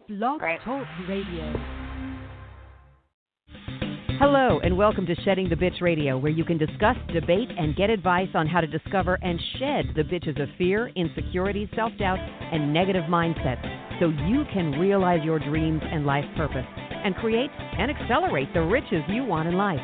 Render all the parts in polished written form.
Blog Right. Talk Radio. Hello, and welcome to Shedding the Bitch Radio, where you can discuss, debate, and get advice on how to discover and shed the bitches of fear, insecurity, self-doubt, and negative mindsets so you can realize your dreams and life purpose and create and accelerate the riches you want in life.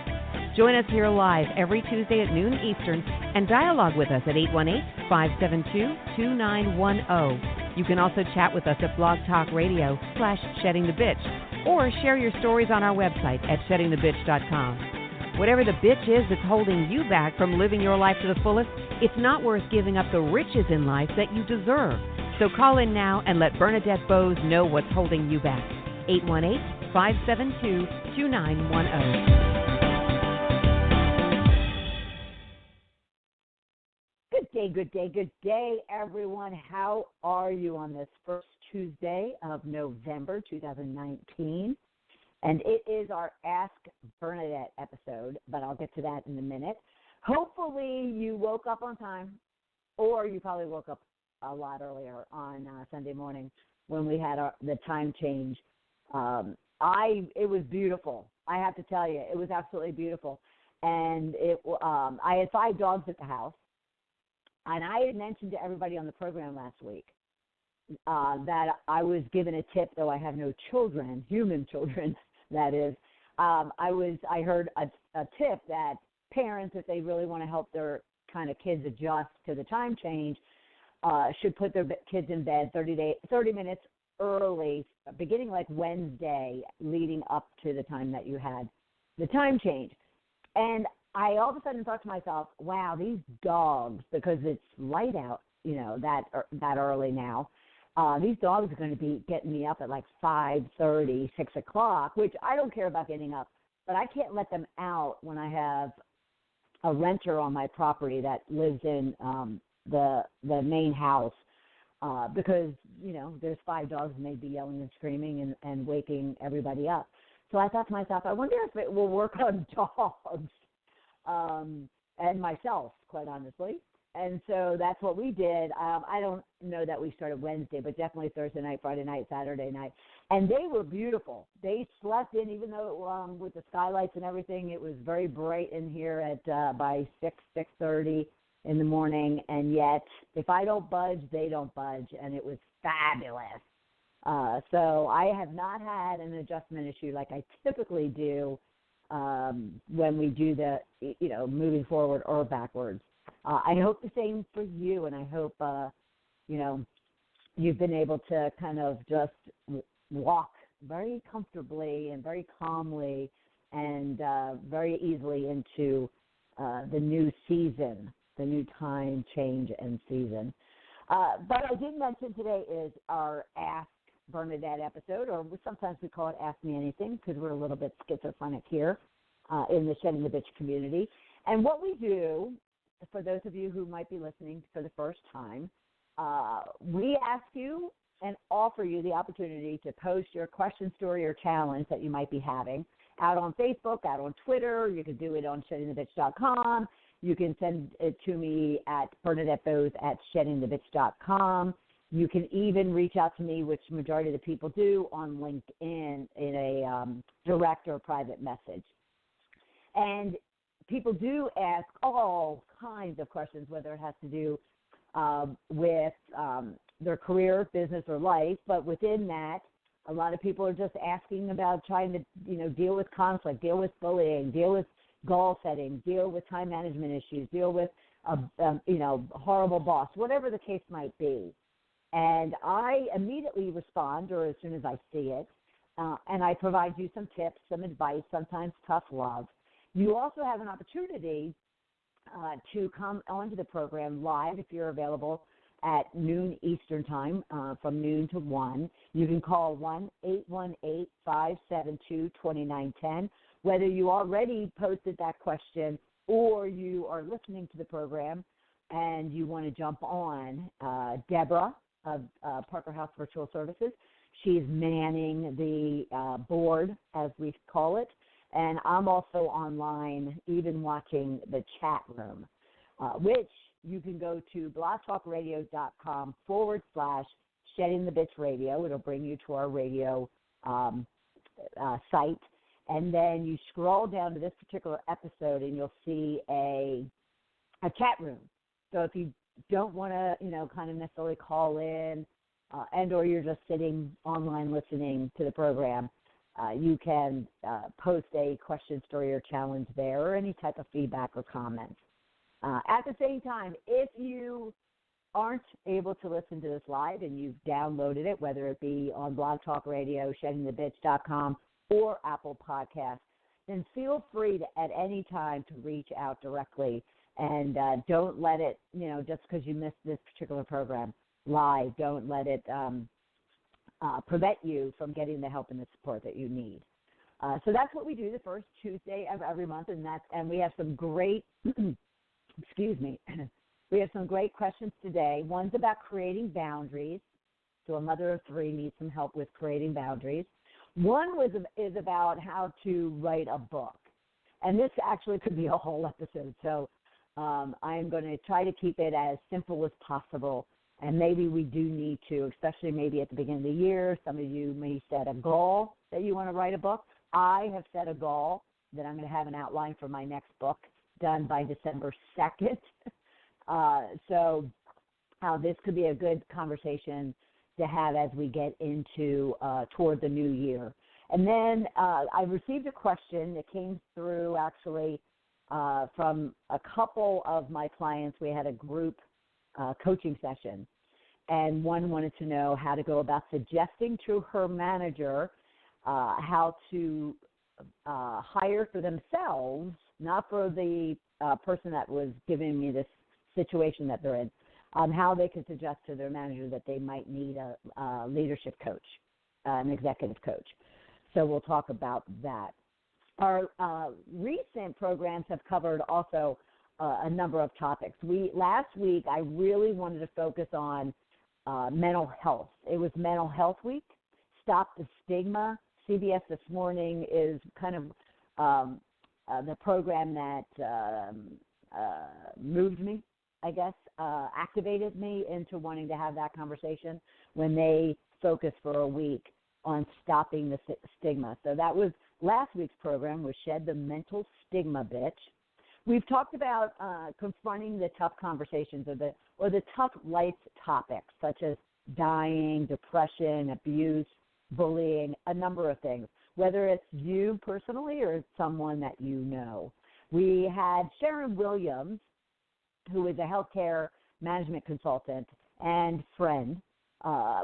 Join us here live every Tuesday at noon Eastern and dialogue with us at 818-572-2910. You can also chat with us at Blog Talk Radio/SheddingTheBitch or share your stories on our website at SheddingTheBitch.com. Whatever the bitch is that's holding you back from living your life to the fullest, it's not worth giving up the riches in life that you deserve. So call in now and let Bernadette Boas know what's holding you back. 818-572-2910. Good day, everyone. How are you on this first Tuesday of November 2019? And it is our Ask Bernadette episode, but I'll get to that in a minute. Hopefully you woke up on time, or you probably woke up a lot earlier on Sunday morning when we had the time change. It was beautiful. I have to tell you, it was absolutely beautiful. And I had 5 dogs at the house. And I had mentioned to everybody on the program last week that I was given a tip, though I have no children, human children, that is. I heard a tip that parents, if they really want to help their kind of kids adjust to the time change, should put their kids in bed 30 minutes early, beginning like Wednesday, leading up to the time that you had the time change. And I all of a sudden thought to myself, wow, these dogs, because it's light out, that early now, these dogs are going to be getting me up at like 5:30, 6 o'clock, which I don't care about getting up, but I can't let them out when I have a renter on my property that lives in the main house because, there's 5 dogs and they'd be yelling and screaming and waking everybody up. So I thought to myself, I wonder if it will work on dogs. And myself, quite honestly. And so that's what we did. I don't know that we started Wednesday, but definitely Thursday night, Friday night, Saturday night. And they were beautiful. They slept in, even though with the skylights and everything, it was very bright in here at by 6:30 in the morning. And yet, if I don't budge, they don't budge. And it was fabulous. So I have not had an adjustment issue like I typically do when we do the, moving forward or backwards. I hope the same for you, and I hope, you've been able to kind of just walk very comfortably and very calmly and very easily into the new season, the new time change and season. But I did mention today is our Ask Bernadette episode, or sometimes we call it Ask Me Anything because we're a little bit schizophrenic here in the Shedding the Bitch community. And what we do, for those of you who might be listening for the first time, we ask you and offer you the opportunity to post your question, story, or challenge that you might be having out on Facebook, out on Twitter. You can do it on SheddingTheBitch.com. You can send it to me at Bernadette Boas at SheddingTheBitch.com. You can even reach out to me, which majority of the people do, on LinkedIn in a direct or private message. And people do ask all kinds of questions, whether it has to do with their career, business, or life. But within that, a lot of people are just asking about trying to, deal with conflict, deal with bullying, deal with goal setting, deal with time management issues, deal with a horrible boss, whatever the case might be. And I immediately respond, or as soon as I see it, and I provide you some tips, some advice, sometimes tough love. You also have an opportunity to come onto the program live if you're available at noon Eastern time, from noon to 1. You can call 1-818-572-2910. Whether you already posted that question or you are listening to the program and you want to jump on, Deborah of Parker House Virtual Services. She's manning the board, as we call it, and I'm also online, even watching the chat room, which you can go to blogtalkradio.com Shedding the Bitch Radio. It'll bring you to our radio site. And then you scroll down to this particular episode, and you'll see a chat room. So if you don't want to, kind of necessarily call in, and or you're just sitting online listening to the program, you can post a question, story, or challenge there, or any type of feedback or comments. At the same time, if you aren't able to listen to this live and you've downloaded it, whether it be on Blog Talk Radio, sheddingthebitch.com, or Apple Podcasts, then feel free to, at any time, to reach out directly. And don't let it, just because you missed this particular program live, don't let it prevent you from getting the help and the support that you need. So that's what we do the first Tuesday of every month, and we have some great, excuse me, we have some great questions today. One's about creating boundaries. So a mother of three needs some help with creating boundaries. One is about how to write a book, and this actually could be a whole episode. So I'm going to try to keep it as simple as possible, and maybe we do need to, especially maybe at the beginning of the year, some of you may set a goal that you want to write a book. I have set a goal that I'm going to have an outline for my next book done by December 2nd. So this could be a good conversation to have as we get into toward the new year. And then I received a question that came through actually from a couple of my clients. We had a group coaching session, and one wanted to know how to go about suggesting to her manager how to hire for themselves, not for the person that was giving me this situation that they're in, how they could suggest to their manager that they might need a leadership coach, an executive coach. So we'll talk about that. Our recent programs have covered also a number of topics. Last week, I really wanted to focus on mental health. It was Mental Health Week. Stop the Stigma. CBS This Morning is kind of the program that moved me, I guess, activated me into wanting to have that conversation when they focused for a week on stopping the stigma. So that was last week's program, was Shed the Mental Stigma Bitch. We've talked about confronting the tough conversations or the tough life topics, such as dying, depression, abuse, bullying, a number of things, whether it's you personally or someone that you know. We had Sharon Williams, who is a healthcare management consultant and friend.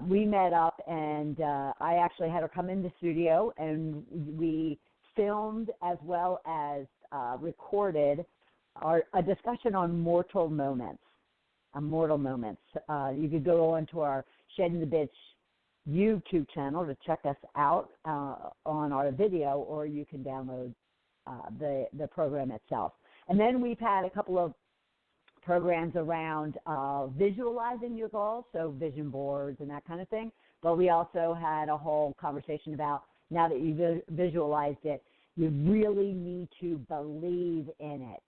We met up, and I actually had her come in the studio, and we filmed as well as recorded a discussion on mortal moments. You could go on to our Shedding the Bitch YouTube channel to check us out on our video, or you can download the program itself. And then we've had a couple of programs around visualizing your goals, so vision boards and that kind of thing. But we also had a whole conversation about, now that you visualized it, you really need to believe in it.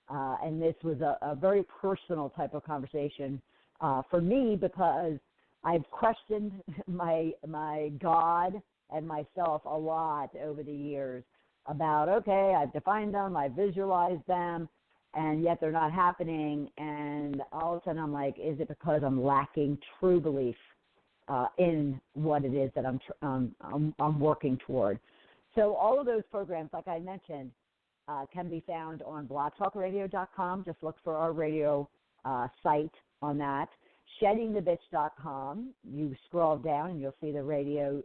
And this was a very personal type of conversation for me, because I've questioned my God and myself a lot over the years about, okay, I've defined them, I visualized them, and yet they're not happening. And all of a sudden I'm like, is it because I'm lacking true belief in what it is that I'm working toward? So all of those programs, like I mentioned, can be found on blogtalkradio.com. Just look for our radio site on that. Sheddingthebitch.com. You scroll down and you'll see the radio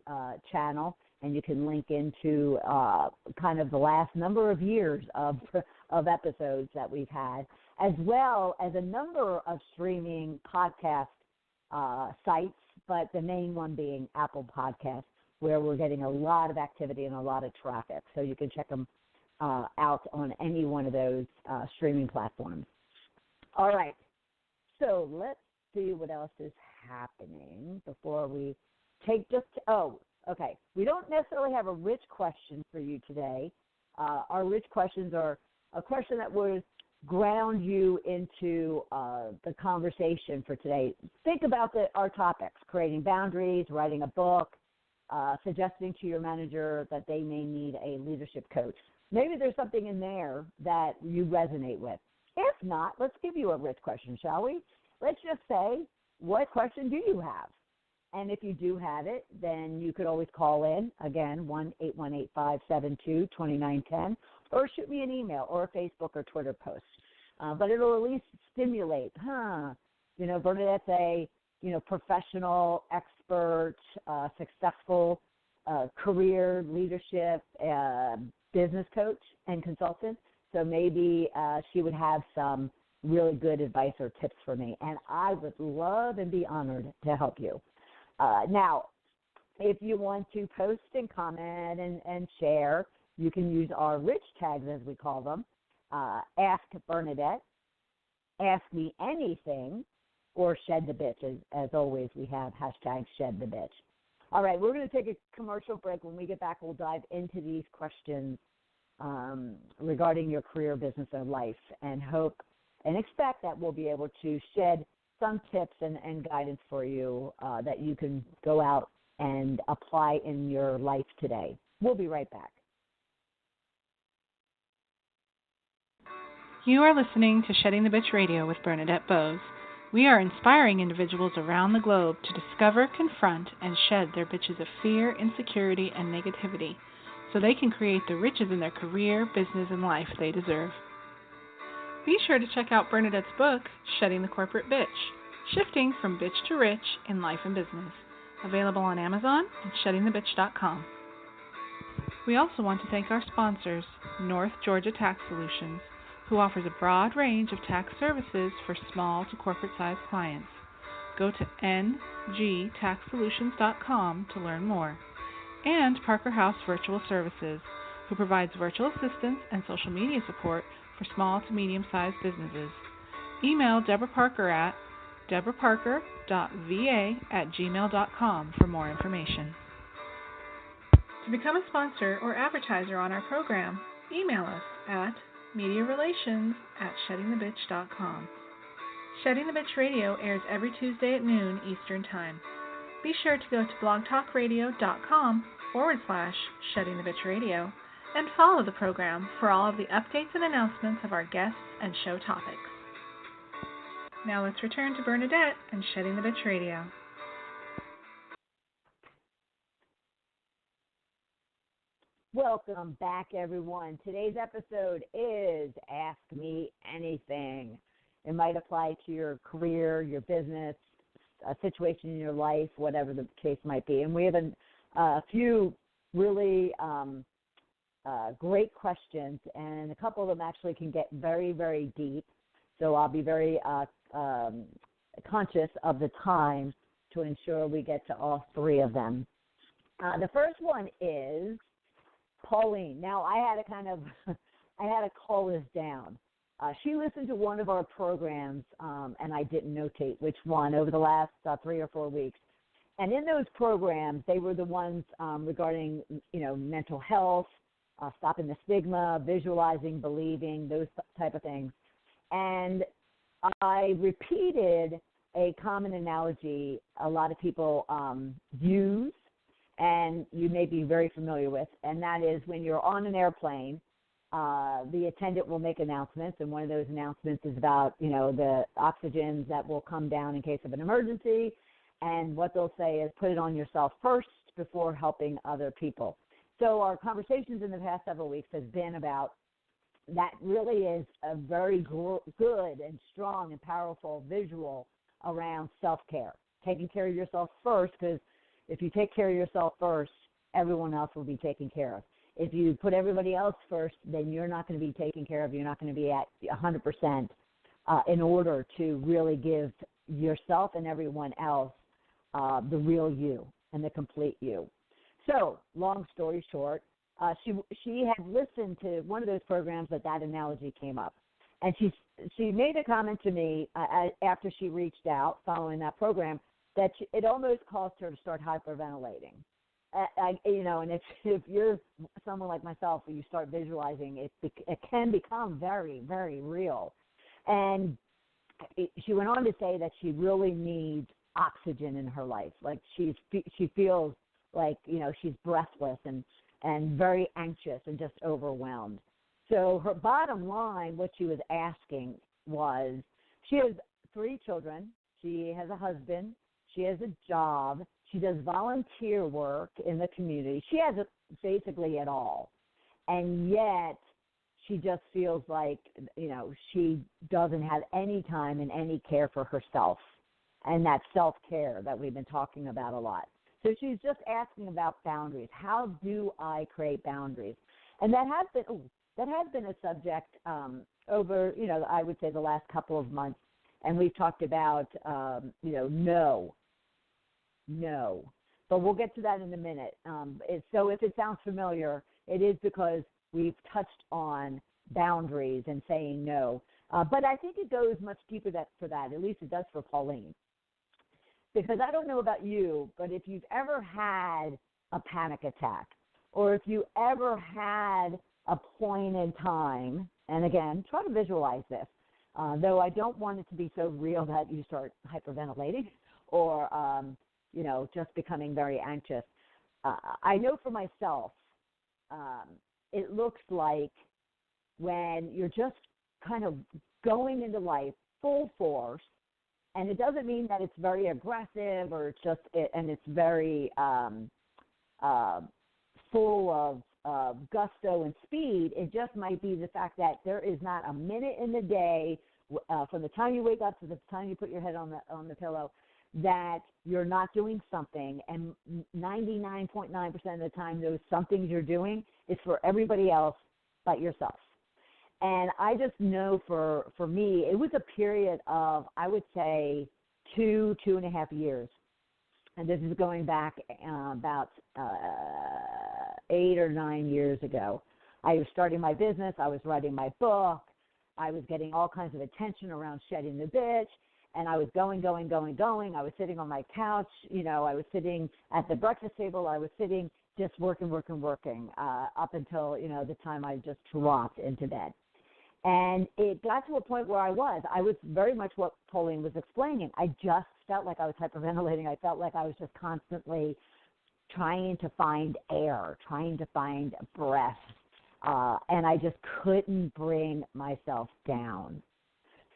channel, and you can link into kind of the last number of years of episodes that we've had, as well as a number of streaming podcast sites, but the main one being Apple Podcasts, where we're getting a lot of activity and a lot of traffic. So you can check them out on any one of those streaming platforms. All right. So let's see what else is happening before we take okay. We don't necessarily have a rich question for you today. Our rich questions are a question that was ground you into the conversation for today, think about our topics: creating boundaries, writing a book, suggesting to your manager that they may need a leadership coach. Maybe there's something in there that you resonate with. If not, let's give you a rich question, shall we? Let's just say, what question do you have? And if you do have it, then you could always call in, again, 1-818-572-2910, or shoot me an email or a Facebook or Twitter post. But it'll at least stimulate, Bernadette's a, professional, expert, successful career leadership business coach and consultant. So maybe she would have some really good advice or tips for me. And I would love and be honored to help you. Now, if you want to post and comment and share, you can use our rich tags, as we call them. Ask Bernadette, Ask Me Anything, or Shed the Bitch. As always, we have hashtag Shed the Bitch. All right, we're going to take a commercial break. When we get back, we'll dive into these questions regarding your career, business, and life, and hope and expect that we'll be able to shed some tips and guidance for you that you can go out and apply in your life today. We'll be right back. You are listening to Shedding the Bitch Radio with Bernadette Boas. We are inspiring individuals around the globe to discover, confront, and shed their bitches of fear, insecurity, and negativity so they can create the riches in their career, business, and life they deserve. Be sure to check out Bernadette's book, Shedding the Corporate Bitch, Shifting from Bitch to Rich in Life and Business, available on Amazon and sheddingthebitch.com. We also want to thank our sponsors, North Georgia Tax Solutions, who offers a broad range of tax services for small to corporate-sized clients. Go to ngtaxsolutions.com to learn more. And Parker House Virtual Services, who provides virtual assistance and social media support for small to medium-sized businesses. Email Deborah Parker at deborahparker.va@gmail.com for more information. To become a sponsor or advertiser on our program, email us at mediarelations@sheddingthebitch.com. Shedding the Bitch Radio airs every Tuesday at noon Eastern Time. Be sure to go to blogtalkradio.com/sheddingthebitchradio and follow the program for all of the updates and announcements of our guests and show topics. Now let's return to Bernadette and Shedding the Bitch Radio. Welcome back, everyone. Today's episode is Ask Me Anything. It might apply to your career, your business, a situation in your life, whatever the case might be. And we have a few really great questions, and a couple of them actually can get very, very deep. So I'll be very conscious of the time to ensure we get to all three of them. The first one is Pauline. Now, I had to call this down. She listened to one of our programs, and I didn't notate which one, over the last 3 or 4 weeks. And in those programs, they were the ones regarding, mental health, stopping the stigma, visualizing, believing, those type of things. And I repeated a common analogy a lot of people use, and you may be very familiar with, and that is when you're on an airplane, the attendant will make announcements, and one of those announcements is about, the oxygens that will come down in case of an emergency, and what they'll say is put it on yourself first before helping other people. So our conversations in the past several weeks has been about that really is a very good and strong and powerful visual around self-care, taking care of yourself first, because if you take care of yourself first, everyone else will be taken care of. If you put everybody else first, then you're not going to be taken care of. You're not going to be at 100% in order to really give yourself and everyone else the real you and the complete you. So, long story short, she had listened to one of those programs that analogy came up. And she made a comment to me after she reached out following that program that it almost caused her to start hyperventilating. And if you're someone like myself, you start visualizing it can become very, very real. And she went on to say that she really needs oxygen in her life. Like she feels like, she's breathless and very anxious and just overwhelmed. So her bottom line, what she was asking was, she has 3 children. She has a husband. She has a job. She does volunteer work in the community. She has basically it all. And yet she just feels like, she doesn't have any time and any care for herself, and that self-care that we've been talking about a lot. So she's just asking about boundaries. How do I create boundaries? And that has been a subject over, I would say the last couple of months. And we've talked about, no. But we'll get to that in a minute. So if it sounds familiar, it is because we've touched on boundaries and saying no. But I think it goes much deeper for that. At least it does for Pauline. Because I don't know about you, but if you've ever had a panic attack, or if you ever had a point in time, and again, try to visualize this, though I don't want it to be so real that you start hyperventilating or, just becoming very anxious. I know for myself, it looks like when you're just kind of going into life full force, and it doesn't mean that it's very aggressive or and it's very full of gusto and speed. It just might be the fact that there is not a minute in the day, from the time you wake up to the time you put your head on the pillow, that you're not doing something. And 99.9% of the time, those somethings you're doing is for everybody else but yourself. And I just know for me, it was a period of, I would say, 2.5 years. And this is going back about 8 or 9 years ago. I was starting my business. I was writing my book. I was getting all kinds of attention around shedding the bitch. And I was going. I was sitting on my couch. I was sitting at the breakfast table. I was sitting just working up until, the time I just dropped into bed. And it got to a point where I was very much what Pauline was explaining. I just felt like I was hyperventilating. I felt like I was just constantly trying to find air, trying to find breath. And I just couldn't bring myself down.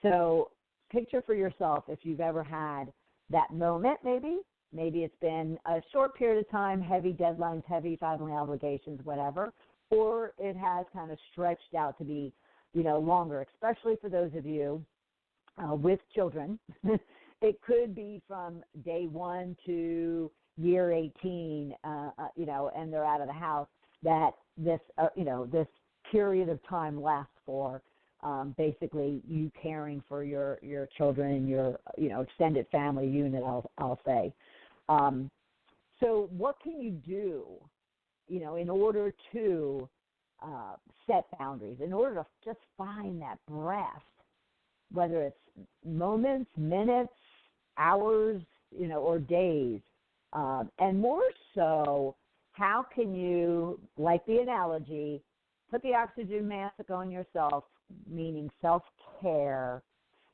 So picture for yourself if you've ever had that moment, maybe it's been a short period of time, heavy deadlines, heavy family obligations, whatever, or it has kind of stretched out to be, longer, especially for those of you with children. It could be from day 1 to year 18, and they're out of the house, that this period of time lasts for. Basically, you caring for your children and your extended family unit, I'll say. So what can you do, in order to set boundaries, in order to just find that breath, whether it's moments, minutes, hours, or days, and more so, how can you, like the analogy, put the oxygen mask on yourself, meaning self-care,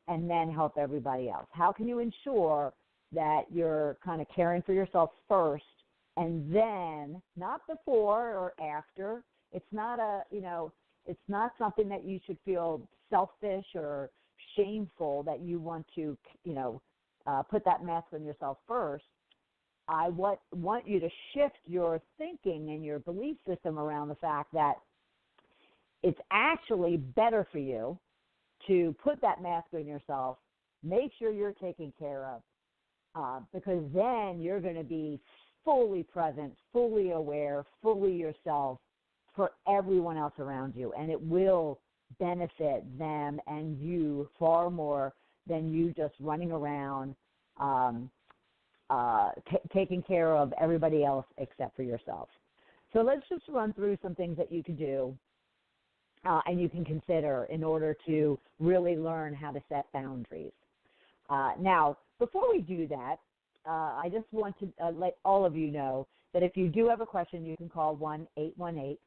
and then help everybody else? How can you ensure that you're kind of caring for yourself first, and then, not before or after? It's not it's not something that you should feel selfish or shameful that you want to, put that mask on yourself first. I want you to shift your thinking and your belief system around the fact that it's actually better for you to put that mask on yourself, make sure you're taken care of, because then you're going to be fully present, fully aware, fully yourself for everyone else around you, and it will benefit them and you far more than you just running around taking care of everybody else except for yourself. So let's just run through some things that you can do and you can consider in order to really learn how to set boundaries. Now, before we do that, I just want to let all of you know that if you do have a question, you can call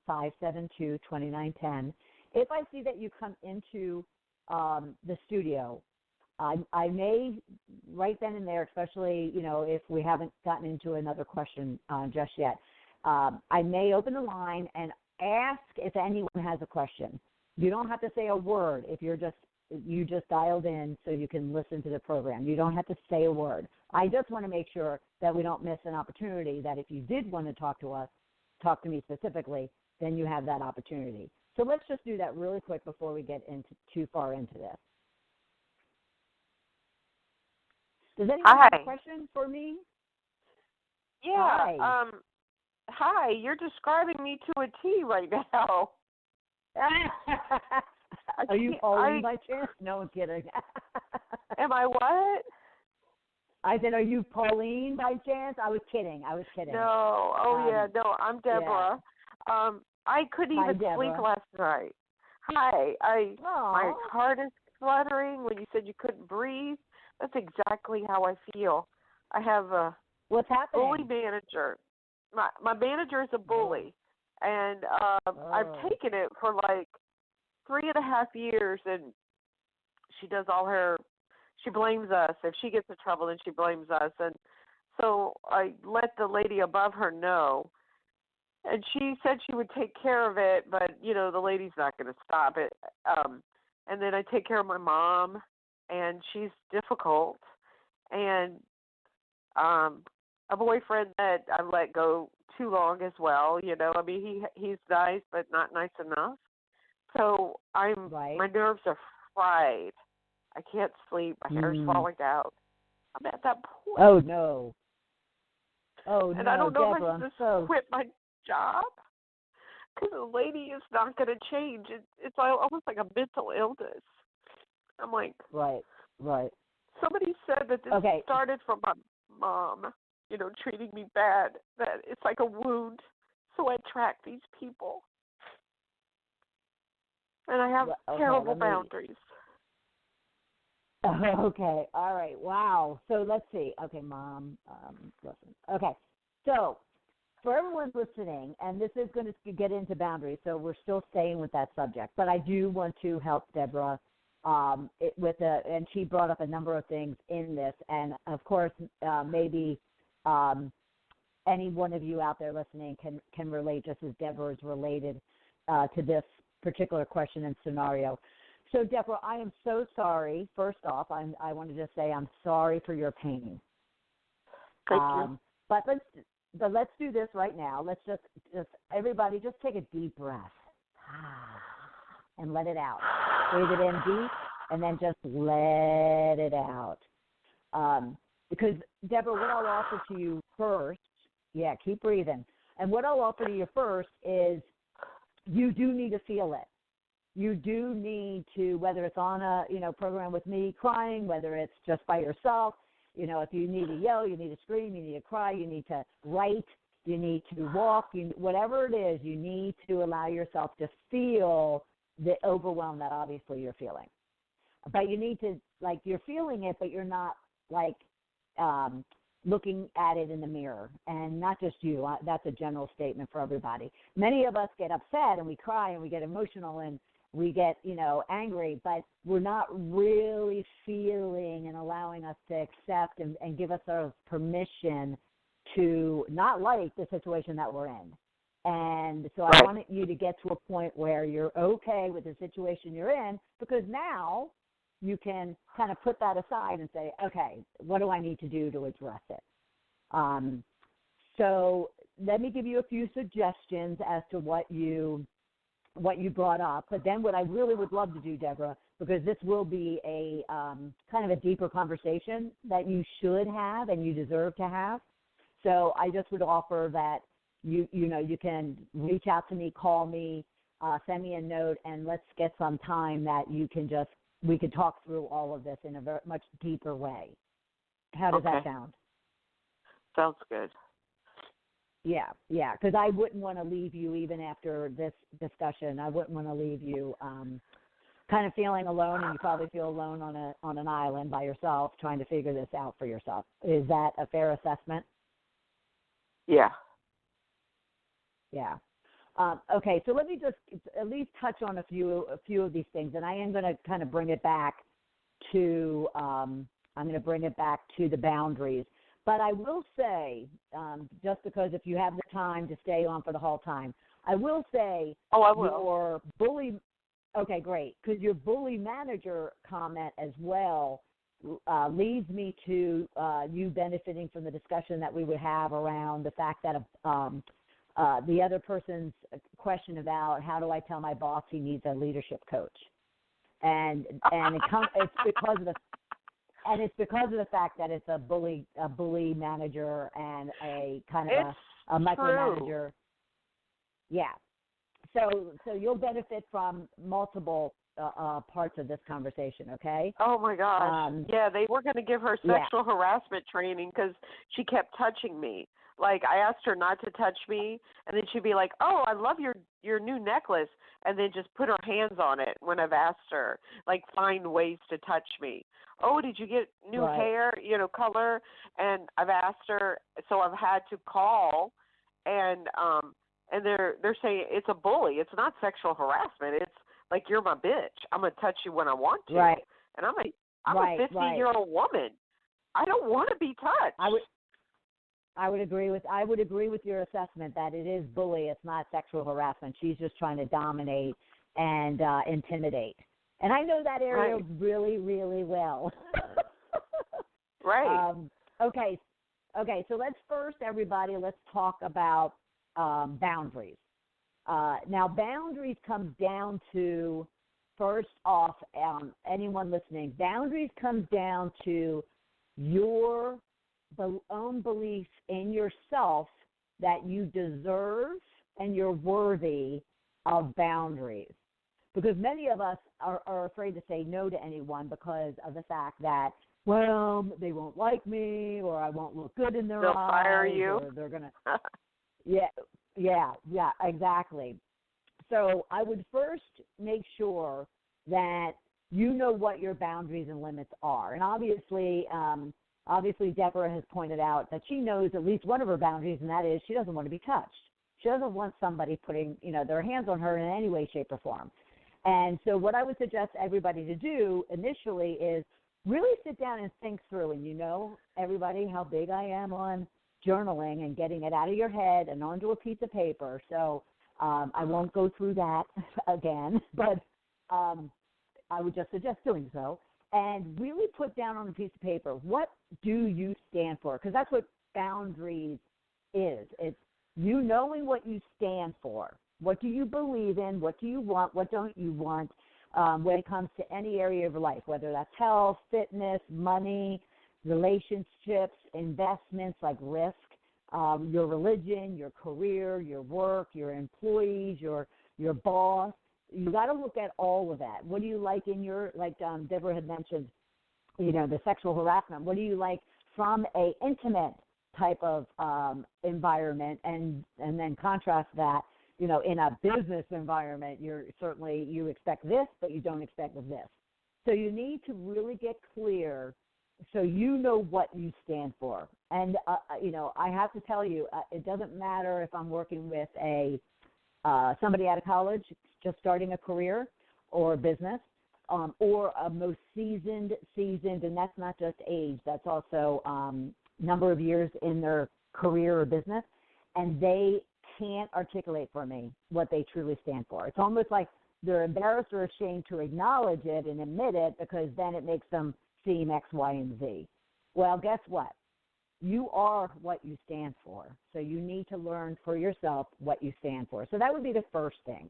1-818-572-2910. If I see that you come into the studio, I may, right then and there, especially, if we haven't gotten into another question just yet, I may open the line and ask if anyone has a question. You don't have to say a word if you just dialed in so you can listen to the program. You don't have to say a word. I just want to make sure that we don't miss an opportunity, that if you did want to talk to me specifically, then you have that opportunity. So let's just do that really quick before we get too far into this. Does anyone have a question for me? Yeah. Hi. Hi. You're describing me to a T right now. Are you Pauline by chance? No, I'm kidding. Am I what? I said, are you Pauline by chance? I was kidding. No. Oh, yeah. No, I'm Deborah. Yeah. I couldn't even sleep last night. Hi. My heart is fluttering when you said you couldn't breathe. That's exactly how I feel. I have a What's happening? bully manager. My manager is a bully, and I've taken it for like 3.5 years, and she does she blames us. If she gets in trouble, then she blames us. And so I let the lady above her know, and she said she would take care of it, but, the lady's not going to stop it. And then I take care of my mom, and she's difficult. And a boyfriend that I let go too long as well, he's nice, but not nice enough. So my nerves are fried. I can't sleep. My hair's falling out. I'm at that point. Oh, no. And I don't know Deborah, if I should quit my job, because the lady is not going to change. It's almost like a mental illness. I'm like, right. Somebody said that this started from my mom, treating me bad, that it's like a wound, so I track these people. And I have terrible boundaries. Okay, all right, wow. So let's see. Okay, Mom, listen. Okay, so for everyone listening, and this is going to get into boundaries, so we're still staying with that subject, but I do want to help Deborah and she brought up a number of things in this, and of course, maybe any one of you out there listening can relate, just as Deborah is related to this particular question and scenario. So, Deborah, I am so sorry. First off, I wanted to say I'm sorry for your pain. Thank you. But let's do this right now. Let's just everybody just take a deep breath and let it out. Breathe it in deep and then just let it out. Because, Deborah, what I'll offer to you first, keep breathing. And what I'll offer to you first is you do need to feel it. You do need to, whether it's on a program with me crying, whether it's just by yourself, if you need to yell, you need to scream, you need to cry, you need to write, you need to walk, whatever it is, you need to allow yourself to feel the overwhelm that obviously you're feeling. But you need to, you're feeling it, but you're not, looking at it in the mirror. And not just you. That's a general statement for everybody. Many of us get upset and we cry and we get emotional and we get, angry, but we're not really feeling and allowing us to accept and give us our permission to not like the situation that we're in. And so I wanted you to get to a point where you're okay with the situation you're in, because now you can kind of put that aside and say, okay, what do I need to do to address it? So let me give you a few suggestions as to what you brought up. But then what I really would love to do, Deborah, because this will be a kind of a deeper conversation that you should have and you deserve to have. So I just would offer that you can reach out to me, call me, send me a note, and let's get some time that we can talk through all of this in a very much deeper way. How does that sound? Sounds good. Yeah, because I wouldn't want to leave you even after this discussion. I wouldn't want to leave you kind of feeling alone, and you probably feel alone on an island by yourself trying to figure this out for yourself. Is that a fair assessment? Yeah. Yeah. Okay, so let me just at least touch on a few of these things, and I am going to kind of bring it back to the boundaries. But I will say, just because if you have the time to stay on for the whole time, I will say your bully. Okay, great, because your bully manager comment as well leads me to you benefiting from the discussion that we would have around the fact that the other person's question about how do I tell my boss he needs a leadership coach, and it's because of the fact that it's a bully manager and a kind of a micromanager. Yeah. So you'll benefit from multiple parts of this conversation, okay? Oh, my gosh. They were going to give her sexual harassment training because she kept touching me. Like, I asked her not to touch me, and then she'd be like, oh, I love your new necklace, and then just put her hands on it when I've asked her, like, find ways to touch me. Oh, did you get new hair, color? And I've asked her, so I've had to call, and they're saying it's a bully. It's not sexual harassment. It's like, you're my bitch. I'm going to touch you when I want to. Right. And I'm a 50-year-old woman. I don't want to be touched. I would agree with your assessment that it is bully. It's not sexual harassment. She's just trying to dominate and intimidate. And I know that area really, really well. Right. Okay. So let's talk about boundaries. Now, boundaries comes down to, first off, anyone listening, boundaries comes down to your own belief in yourself that you deserve and you're worthy of boundaries. Because many of us are afraid to say no to anyone because of the fact that, well, they won't like me, or I won't look good in their eyes. They'll fire you. Or they're going to... Yeah, exactly. So I would first make sure that you know what your boundaries and limits are. And obviously, Deborah has pointed out that she knows at least one of her boundaries, and that is she doesn't want to be touched. She doesn't want somebody putting, their hands on her in any way, shape, or form. And so what I would suggest everybody to do initially is really sit down and think through, and everybody, how big I am on journaling and getting it out of your head and onto a piece of paper. So I won't go through that again, but I would just suggest doing so. And really put down on a piece of paper, what do you stand for? Because that's what boundaries is. It's you knowing what you stand for. What do you believe in? What do you want? What don't you want when it comes to any area of your life, whether that's health, fitness, money, relationships, investments like risk, your religion, your career, your work, your employees, your boss. You got to look at all of that. What do you like in your, like Deborah had mentioned, the sexual harassment? What do you like from a intimate type of environment, and then contrast that, in a business environment, you expect this, but you don't expect this. So you need to really get clear so you know what you stand for. And, I have to tell you, it doesn't matter if I'm working with somebody out of college just starting a career or a business, or a most seasoned, and that's not just age, that's also number of years in their career or business, and they can't articulate for me what they truly stand for. It's almost like they're embarrassed or ashamed to acknowledge it and admit it, because then it makes them seem X, Y, and Z. Well, guess what? You are what you stand for. So you need to learn for yourself what you stand for. So that would be the first thing.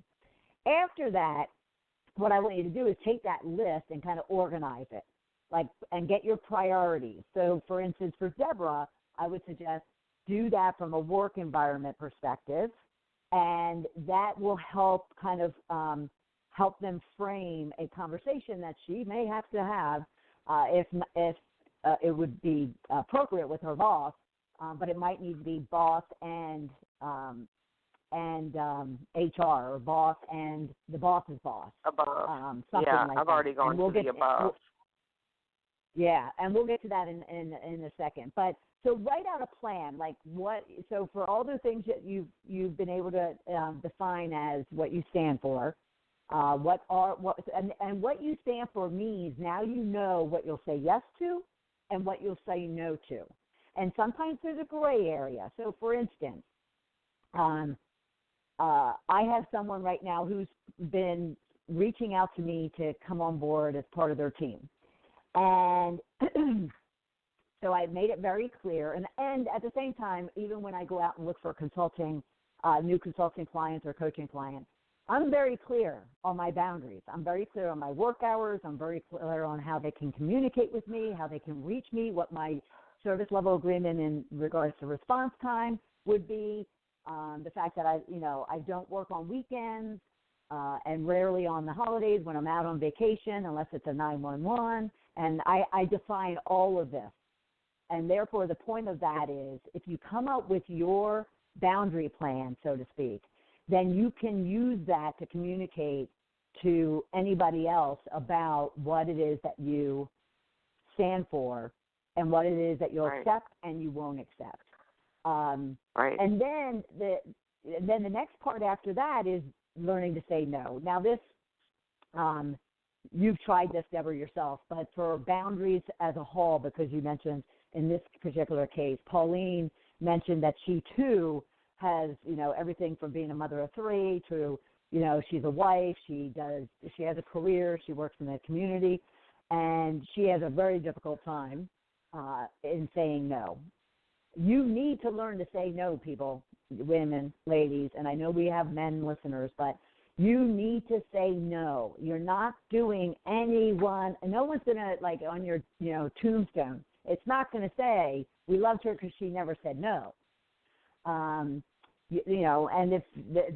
After that, what I want you to do is take that list and kind of organize it, and get your priorities. So, for instance, for Deborah, I would suggest do that from a work environment perspective, and that will help kind of help them frame a conversation that she may have to have if it would be appropriate with her boss, but it might need to be boss and HR, or boss and the boss's boss. Above. Something like I've that. already gone to the above. And we'll get to that in a second. But So write out a plan, like what. So for all the things that you've been able to define as what you stand for, and what you stand for means now you know what you'll say yes to and what you'll say no to. And sometimes there's a gray area. So for instance, I have someone right now who's been reaching out to me to come on board as part of their team, and so I made it very clear, and at the same time, even when I go out and look for consulting, new consulting clients or coaching clients, I'm very clear on my boundaries. I'm very clear on my work hours. I'm very clear on how they can communicate with me, how they can reach me, what my service level agreement in regards to response time would be, the fact that I don't work on weekends and rarely on the holidays when I'm out on vacation unless it's a 911, and I define all of this. And therefore, the point of that is if you come up with your boundary plan, so to speak, then you can use that to communicate to anybody else about what it is that you stand for and what it is that you'll accept and you won't accept. And then the next part after that is learning to say no. Now, this you've tried this, Deborah, yourself, but for boundaries as a whole, because you mentioned in this particular case, Pauline mentioned that she too has, everything from being a mother of 3 to, she's a wife, she has a career, she works in the community, and she has a very difficult time in saying no. You need to learn to say no, people, women, ladies, and I know we have men listeners, but you need to say no. You're not doing anyone, and no one's going to, like on your, tombstone, it's not going to say, we loved her because she never said no. And if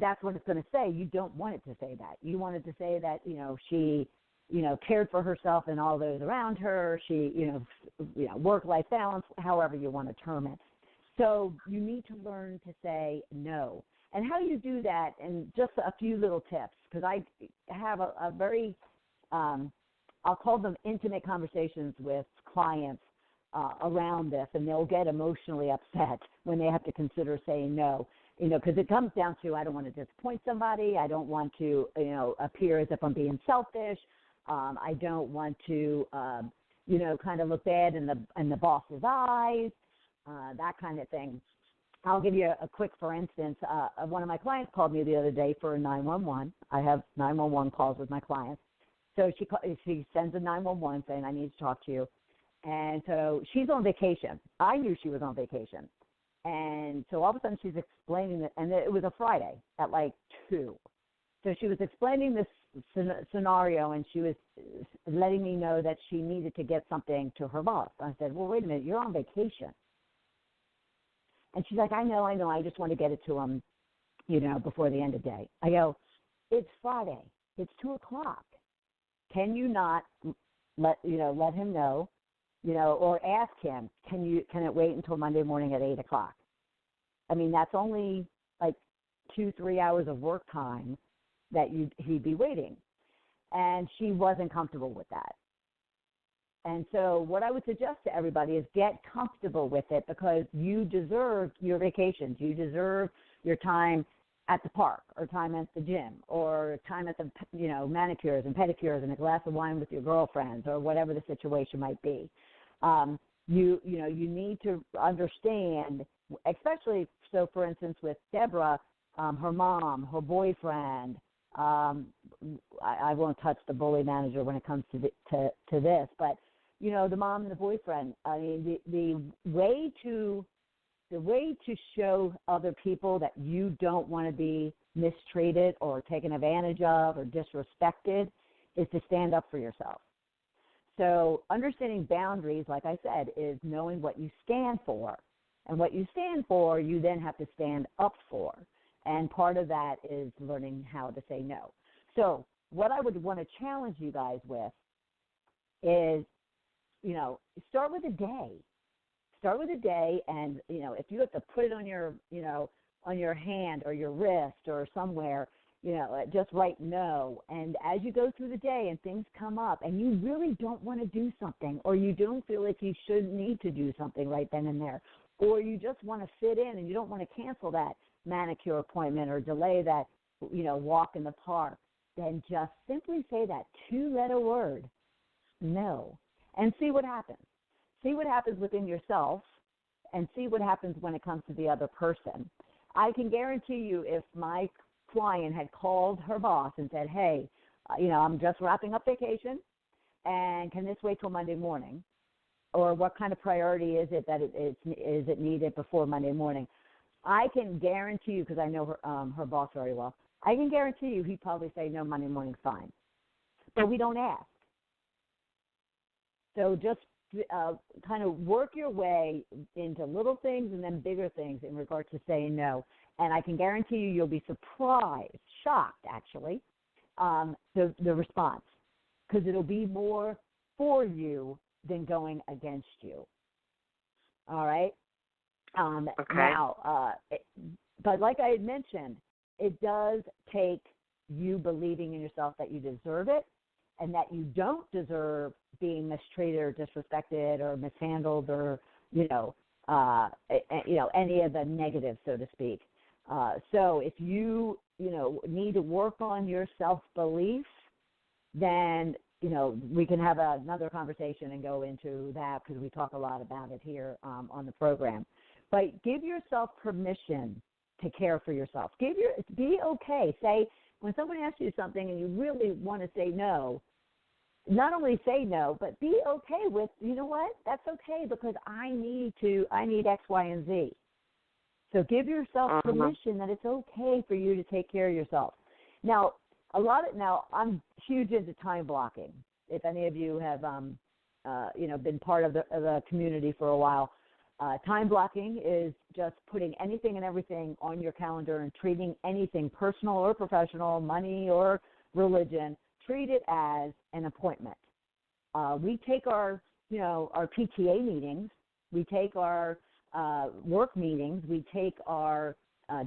that's what it's going to say, you don't want it to say that. You want it to say that, she, cared for herself and all those around her. She, work-life balance, however you want to term it. So you need to learn to say no. And how you do that, and just a few little tips, because I have a very, I'll call them intimate conversations with clients around this, and they'll get emotionally upset when they have to consider saying no, because it comes down to I don't want to disappoint somebody. I don't want to, appear as if I'm being selfish. I don't want to, kind of look bad in the boss's eyes, that kind of thing. I'll give you a quick, for instance, one of my clients called me the other day for a 911. I have 911 calls with my clients. So she sends a 911 saying, I need to talk to you. And so she's on vacation. I knew she was on vacation. And so all of a sudden she's explaining it, and it was a Friday at like 2. So she was explaining this scenario, and she was letting me know that she needed to get something to her boss. I said, well, wait a minute, you're on vacation. And she's like, I know, I just want to get it to him, before the end of the day. I go, it's Friday. It's 2:00. Can you not let him know, or ask him, can it wait until Monday morning at 8:00? I mean, that's only like 2-3 hours of work time that he'd be waiting. And she wasn't comfortable with that. And so what I would suggest to everybody is get comfortable with it, because you deserve your vacations. You deserve your time at the park, or time at the gym, or time at the, manicures and pedicures and a glass of wine with your girlfriends, or whatever the situation might be. You need to understand, especially, so for instance with Deborah, her mom, her boyfriend, I won't touch the bully manager when it comes to this, but the mom and the boyfriend. I mean, the way to show other people that you don't want to be mistreated or taken advantage of or disrespected is to stand up for yourself. So understanding boundaries, like I said, is knowing what you stand for. And what you stand for, you then have to stand up for. And part of that is learning how to say no. So what I would want to challenge you guys with is, start with a day. Start with a day, and, if you have to put it on your, on your hand or your wrist or somewhere, just write no. And as you go through the day and things come up and you really don't want to do something, or you don't feel like you should need to do something right then and there, or you just want to fit in and you don't want to cancel that manicure appointment or delay that, walk in the park, then just simply say that 2-letter word, no, and see what happens. See what happens within yourself and see what happens when it comes to the other person. I can guarantee you if my client had called her boss and said, hey, I'm just wrapping up vacation, and can this wait till Monday morning? Or what kind of priority is it that is it needed before Monday morning? I can guarantee you, because I know her boss very well, I can guarantee you he'd probably say, no, Monday morning's fine. But we don't ask. So just kind of work your way into little things and then bigger things in regard to saying no. And I can guarantee you you'll be surprised, shocked actually, the response, because it'll be more for you than going against you. All right? Okay. Now, but like I had mentioned, it does take you believing in yourself that you deserve it and that you don't deserve being mistreated or disrespected or mishandled or, any of the negatives, so to speak. So if you, need to work on your self-belief, then, we can have another conversation and go into that because we talk a lot about it here on the program. But give yourself permission to care for yourself. Be okay. Say, when someone asks you something and you really want to say no, not only say no, but be okay with, you know what, that's okay because I need X, Y, and Z. So give yourself permission that it's okay for you to take care of yourself. Now, I'm huge into time blocking. If any of you have, been part of the community for a while, time blocking is just putting anything and everything on your calendar and treating anything personal or professional, money or religion, treat it as an appointment. We take our PTA meetings, we take our work meetings, we take our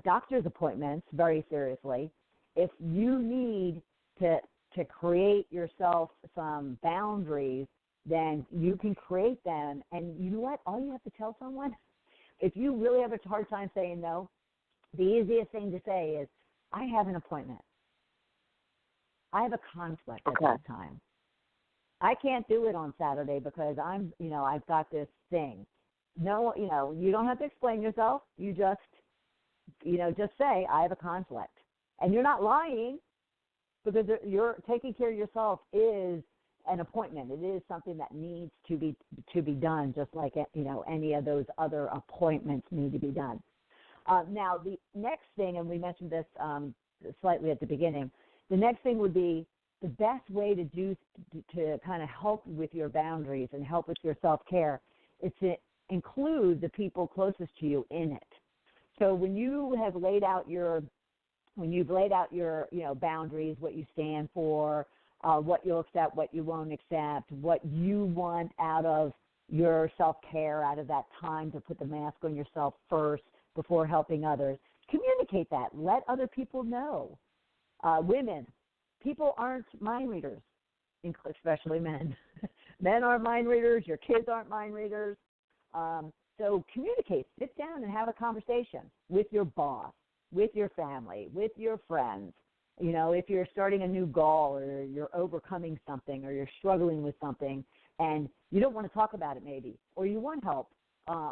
doctor's appointments very seriously. If you need to create yourself some boundaries, then you can create them. And you know what? All you have to tell someone, if you really have a hard time saying no, the easiest thing to say is, I have an appointment. I have a conflict at that time. I can't do it on Saturday because I've got this thing. No, you don't have to explain yourself. You just say, I have a conflict. And you're not lying because you're taking care of yourself is an appointment. It is something that needs to be done, just like any of those other appointments need to be done. Now, the next thing, and we mentioned this slightly at the beginning, the next thing would be the best way to kind of help with your boundaries and help with your self-care is to include the people closest to you in it. So when you've laid out your boundaries, what you stand for, what you'll accept, what you won't accept, what you want out of your self-care, out of that time to put the mask on yourself first before helping others, communicate that. Let other people know. Women, people aren't mind readers, especially men. Men aren't mind readers. Your kids aren't mind readers. So communicate. Sit down and have a conversation with your boss, with your family, with your friends. If you're starting a new goal or you're overcoming something or you're struggling with something and you don't want to talk about it maybe, or you want help,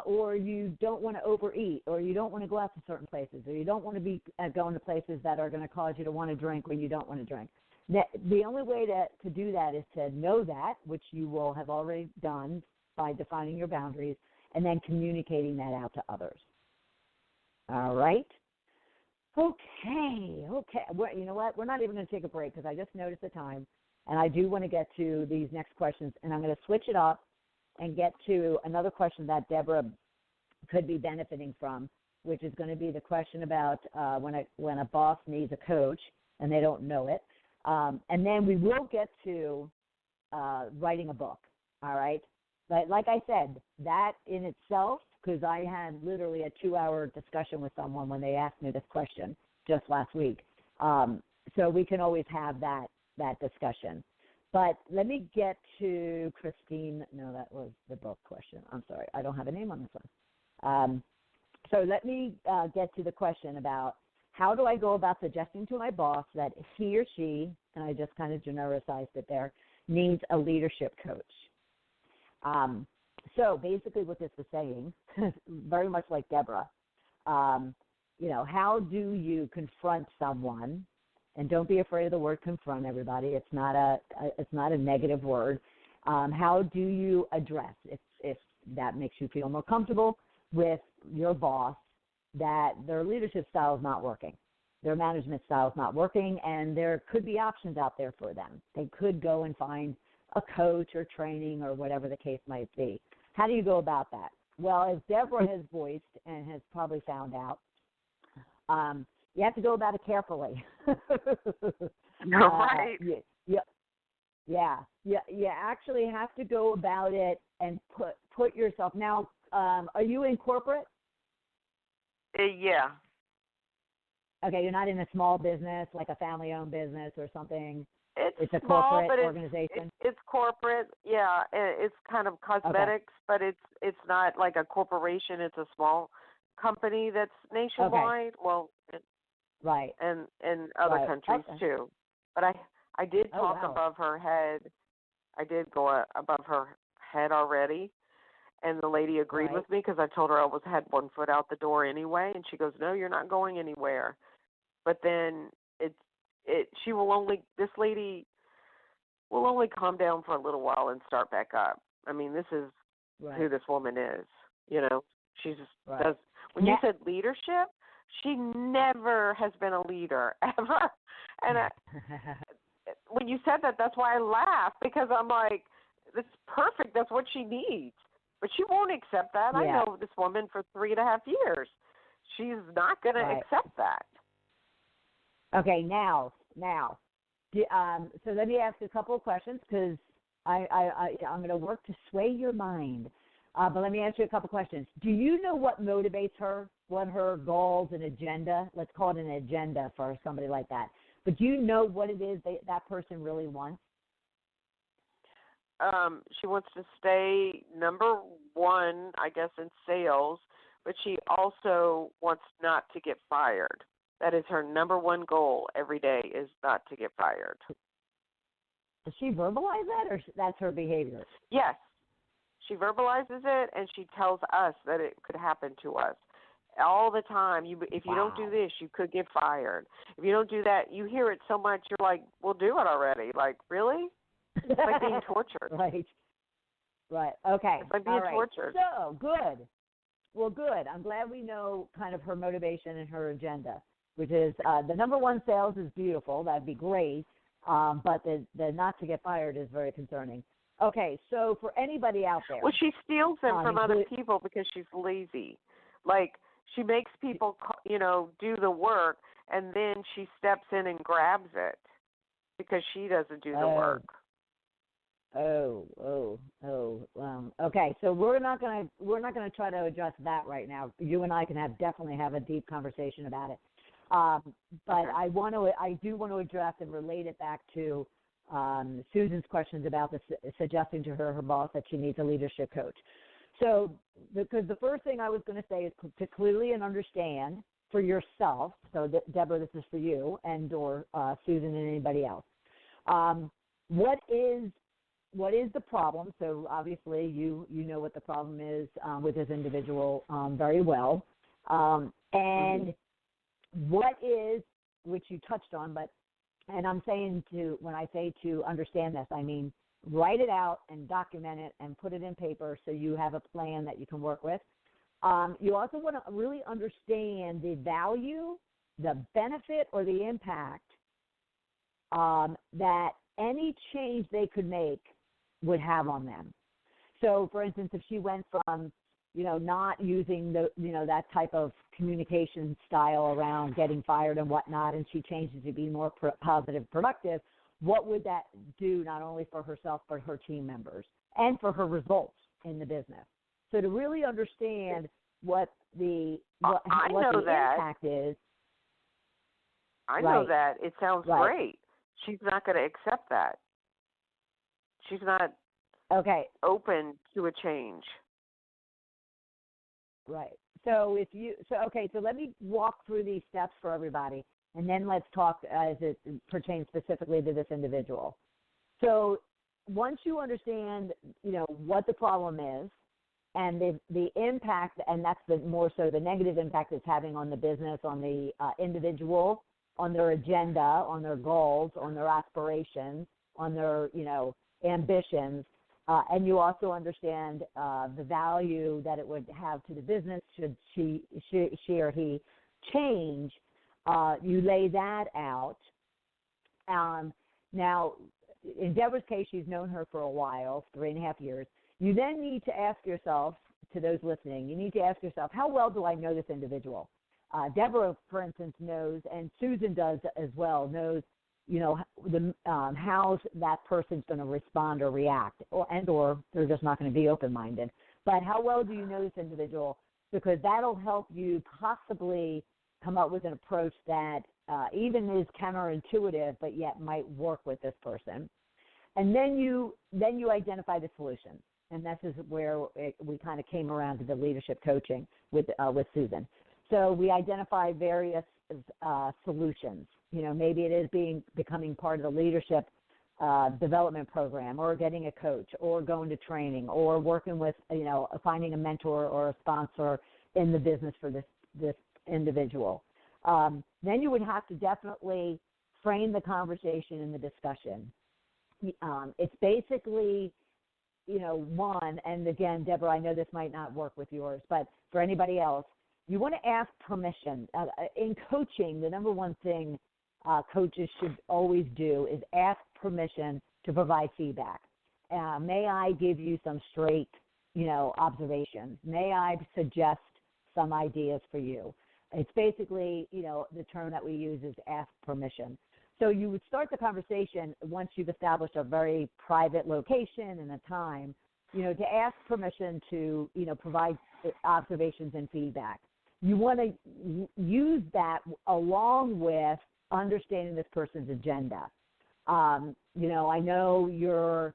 or you don't want to overeat, or you don't want to go out to certain places, or you don't want to be going to places that are going to cause you to want to drink when you don't want to drink. The only way to do that is to know that, which you will have already done by defining your boundaries, and then communicating that out to others. All right? Okay. Well, you know what? We're not even going to take a break because I just noticed the time, and I do want to get to these next questions, and I'm going to switch it up and get to another question that Deborah could be benefiting from, which is going to be the question about when a boss needs a coach and they don't know it. And then we will get to writing a book, all right? But like I said, that in itself, because I had literally a 2-hour discussion with someone when they asked me this question just last week. So we can always have that discussion. But let me get to Christine. No, that was the book question. I'm sorry. I don't have a name on this one. So let me get to the question about how do I go about suggesting to my boss that he or she, and I just kind of genericized it there, needs a leadership coach. So basically what this is saying, very much like Deborah, how do you confront someone? And don't be afraid of the word confront, everybody. It's not a negative word. How do you address, if that makes you feel more comfortable with your boss, that their leadership style is not working, their management style is not working, and there could be options out there for them. They could go and find a coach or training or whatever the case might be. How do you go about that? Well, as Deborah has voiced and has probably found out, you have to go about it carefully. Right. You actually have to go about it and put yourself. Now, are you in corporate? Yeah. Okay, you're not in a small business, like a family-owned business or something. It's a small, corporate but organization. It's corporate. Yeah, it's kind of cosmetics, but it's not like a corporation. It's a small company that's nationwide. Okay. Well, right, and in other countries too. But I did talk above her head. I did go above her head already, and the lady agreed with me because I told her I had one foot out the door anyway, and she goes, "No, you're not going anywhere." But then this lady will only calm down for a little while and start back up. I mean, this is who this woman is. She just does. When you said leadership, she never has been a leader ever. And when you said that, that's why I laughed, because I'm like, this is perfect. That's what she needs. But she won't accept that. Yeah. I know this woman for 3.5 years. She's not going to accept that. Okay, now, so let me ask a couple of questions, because I'm going to work to sway your mind. But let me ask you a couple of questions. Do you know what motivates her, what her goals and agenda? Let's call it an agenda for somebody like that. But do you know what it is that person really wants? She wants to stay number one, I guess, in sales, but she also wants not to get fired. That is her number one goal every day, is not to get fired. Does she verbalize that, or that's her behavior? Yes. She verbalizes it, and she tells us that it could happen to us all the time. If you don't do this, you could get fired. If you don't do that, you hear it so much, you're like, well, do it already. Like, really? It's like being tortured. Right. Okay. It's like being tortured. So, good. Well, good. I'm glad we know kind of her motivation and her agenda, which is the number one sales is beautiful. That'd be great. But the not to get fired is very concerning. Okay, so for anybody out there. Well, she steals them from other people because she's lazy. Like, she makes people, do the work, and then she steps in and grabs it because she doesn't do the work. Okay, so we're not gonna try to address that right now. You and I can definitely have a deep conversation about it. But okay. I do want to address and relate it back to Susan's questions about suggesting to her boss that she needs a leadership coach. So, because the first thing I was going to say is to clearly and understand for yourself. So, Deborah, this is for you, and or Susan and anybody else. What is the problem? So, obviously, you know what the problem is with this individual very well, and what is, which you touched on, but. And I'm saying when I say to understand this, I mean write it out and document it and put it in paper so you have a plan that you can work with. You also want to really understand the value, the benefit, or the impact that any change they could make would have on them. So, for instance, if she went from not using that type of communication style around getting fired and whatnot, and she changes to be more positive, productive, what would that do not only for herself but her team members and for her results in the business? So to really understand what the impact is. I know that. It sounds great. She's not going to accept that. She's not open to a change. Right. So let me walk through these steps for everybody, and then let's talk as it pertains specifically to this individual. So once you understand, what the problem is, and the impact, and that's more so the negative impact it's having on the business, on the individual, on their agenda, on their goals, on their aspirations, on their, ambitions, and you also understand the value that it would have to the business should she or he change. You lay that out. Now, in Deborah's case, she's known her for a while, 3.5 years. You then need to ask yourself, to those listening, you need to ask yourself, how well do I know this individual? Deborah, for instance, knows, and Susan does as well, knows, how that person's going to respond or react, or they're just not going to be open-minded. But how well do you know this individual? Because that'll help you possibly come up with an approach that even is counterintuitive, but yet might work with this person. And then you identify the solution. And this is where we kind of came around to the leadership coaching with Susan. So we identify various solutions. Maybe it is becoming part of the leadership development program, or getting a coach, or going to training, or working with, finding a mentor or a sponsor in the business for this individual. Then you would have to definitely frame the conversation and the discussion. It's basically, one, and again, Deborah, I know this might not work with yours, but for anybody else, you want to ask permission. In coaching, the number one thing coaches should always do is ask permission to provide feedback. May I give you some straight, observations? May I suggest some ideas for you? It's basically, the term that we use is ask permission. So you would start the conversation once you've established a very private location and a time, to ask permission to, provide observations and feedback. You want to use that along with understanding this person's agenda. I know you're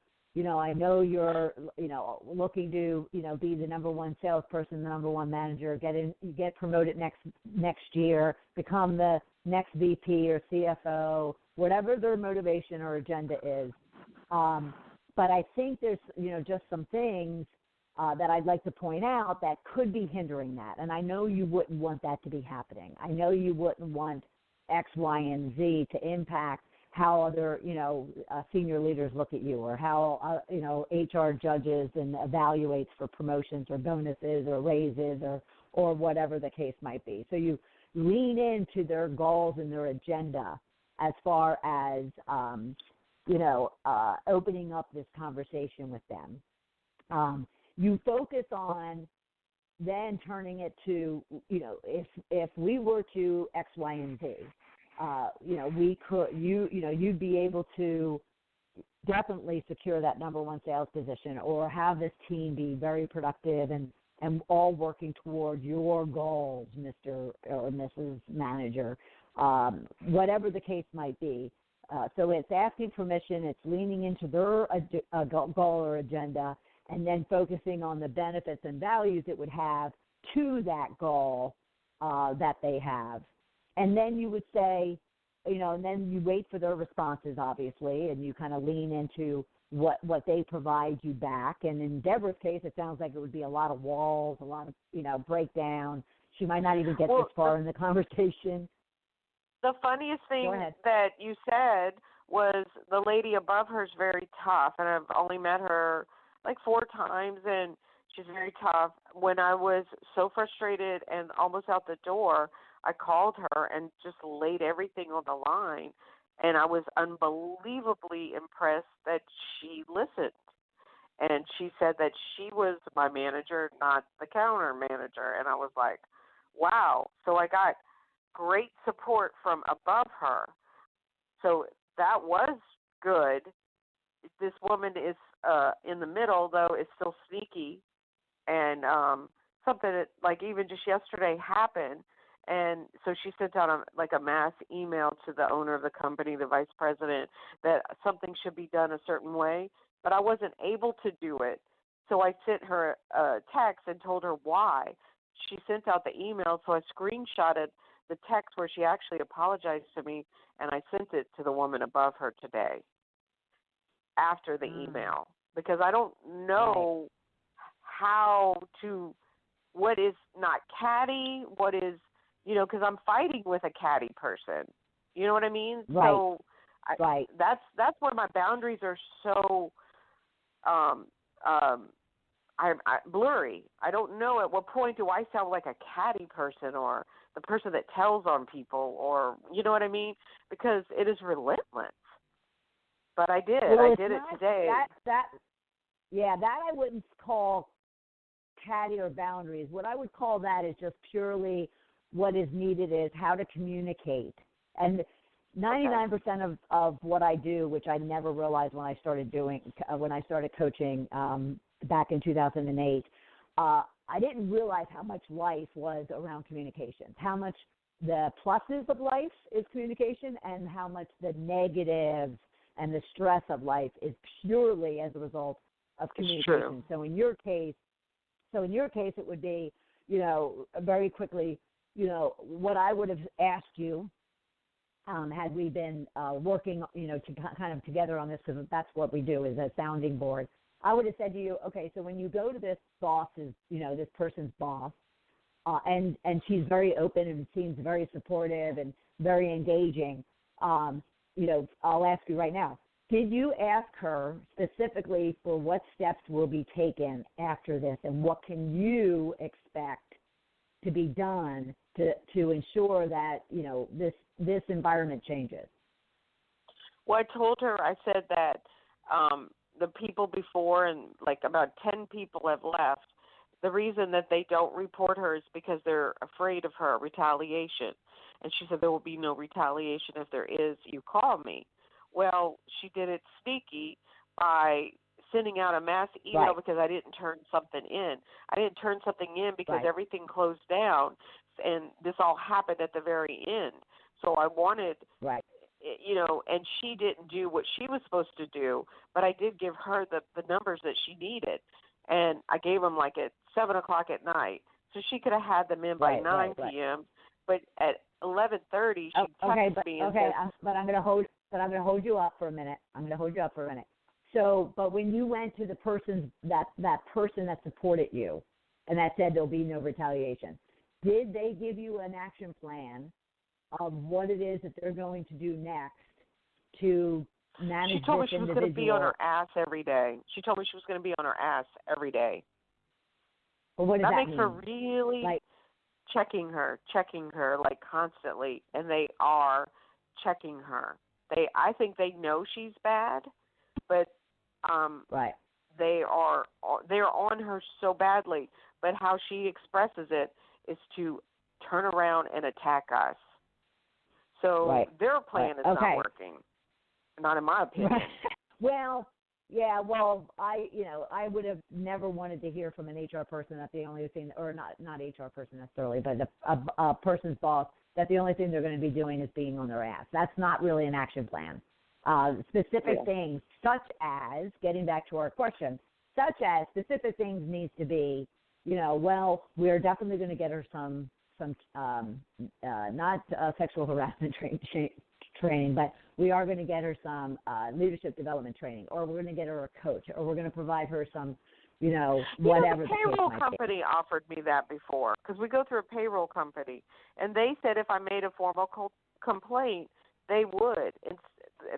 looking to, be the number one salesperson, the number one manager, get promoted next year, become the next VP or CFO, whatever their motivation or agenda is. But I think there's, just some things that I'd like to point out that could be hindering that. And I know you wouldn't want that to be happening. I know you wouldn't want X, Y, and Z to impact how other, senior leaders look at you, or how, HR judges and evaluates for promotions or bonuses or raises or whatever the case might be. So you lean into their goals and their agenda as far as, opening up this conversation with them. You focus on then turning it to, if we were to X, Y, and Z, we could, you'd be able to definitely secure that number one sales position, or have this team be very productive and all working toward your goals, Mr. or Mrs. Manager, whatever the case might be. So it's asking permission, it's leaning into their goal or agenda, and then focusing on the benefits and values it would have to that goal that they have. And then you would say, and then you wait for their responses, obviously, and you kind of lean into what they provide you back. And in Deborah's case, it sounds like it would be a lot of walls, a lot of breakdown. She might not even get this far in the conversation. The funniest thing that you said was the lady above her is very tough, and I've only met her like 4 times, and she's very tough. When I was so frustrated and almost out the door, I called her and just laid everything on the line, and I was unbelievably impressed that she listened. And she said that she was my manager, not the counter manager, and I was like, wow. So I got great support from above her. So that was good. This woman is in the middle, though, is still sneaky, and something that, like, even just yesterday happened. And so she sent out a mass email to the owner of the company, the vice president, that something should be done a certain way, but I wasn't able to do it. So I sent her a text and told her why. she sent out the email, so I screenshotted the text where she actually apologized to me, and I sent it to the woman above her today after the email, because I don't know what is not catty, what is, because I'm fighting with a catty person. You know what I mean? Right. So that's where my boundaries are so blurry. I don't know at what point do I sound like a catty person or the person that tells on people, or you know what I mean? Because it is relentless. But I did. Well, I did it today. That I wouldn't call catty or boundaries. What I would call that is just purely what is needed is how to communicate. And 99% of what I do, which I never realized when I started coaching back in 2008, I didn't realize how much life was around communication, how much the pluses of life is communication, and how much the negatives and the stress of life is purely as a result of communication. So in your case, it would be, very quickly, what I would have asked you had we been working, kind of together on this, because that's what we do is a sounding board. I would have said to you, okay, so when you go to this boss's, this person's boss, and she's very open and seems very supportive and very engaging, I'll ask you right now, did you ask her specifically for what steps will be taken after this, and what can you expect to be done to ensure that, this environment changes? Well, I told her, I said that the people before, and like about 10 people have left. The reason that they don't report her is because they're afraid of her retaliation. And she said, there will be no retaliation. If there is, you call me. Well, she did it sneaky by sending out a mass email because I didn't turn something in. I didn't turn something in because everything closed down, and this all happened at the very end. So I wanted, and she didn't do what she was supposed to do, but I did give her the numbers that she needed. And I gave them like at 7 o'clock at night. So she could have had them in by 9 p.m., but at 11:30 she texted me and said, but I'm going to hold you up for a minute. So, but when you went to the person that person that supported you and that said there'll be no retaliation, did they give you an action plan of what it is that they're going to do next to manage this individual? She told me she was going to be on her ass every day. Well, what does that makes mean? her really checking her like constantly, and they are checking her. I think they know she's bad, but they're on her so badly. But how she expresses it is to turn around and attack us. So their plan is not working, not in my opinion. Well, I would have never wanted to hear from an HR person that the only thing, or not HR person necessarily, but a person's boss, that the only thing they're going to be doing is being on their ass. That's not really an action plan. Specific things, such as, getting back to our question, specific things needs to be, we're definitely going to get her some not sexual harassment training, but we are going to get her some leadership development training, or we're going to get her a coach, or we're going to provide her some, whatever. The payroll company offered me that before, because we go through a payroll company, and they said if I made a formal complaint, they would,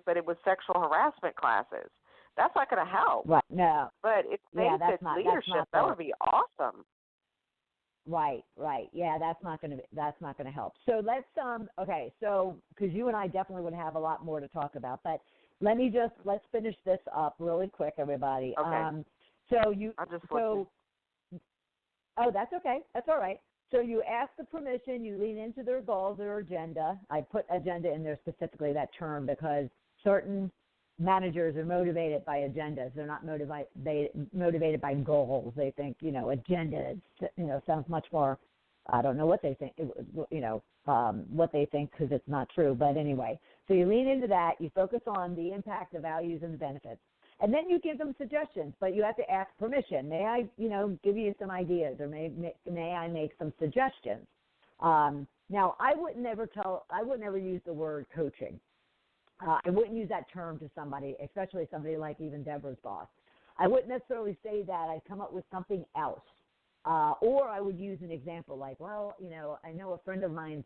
but it was sexual harassment classes. That's not going to help. Right. No. But if they said leadership, that would be awesome. Right. Yeah, that's not going to help. So let's so because you and I definitely would have a lot more to talk about, but let's finish this up really quick, everybody. Okay. Oh, that's okay. That's all right. So you ask the permission, you lean into their goals, their agenda. I put agenda in there specifically, that term, because certain managers are motivated by agendas. They're not motivated by goals. They think, agenda, sounds much more, I don't know what they think, what they think, because it's not true. But anyway, so you lean into that. You focus on the impact, the values, and the benefits. And then you give them suggestions, but you have to ask permission. May I, give you some ideas, or may I make some suggestions? Now, I would never use the word coaching. I wouldn't use that term to somebody, especially somebody like even Deborah's boss. I wouldn't necessarily say that. I'd come up with something else. Or I would use an example like, well, I know a friend of mine,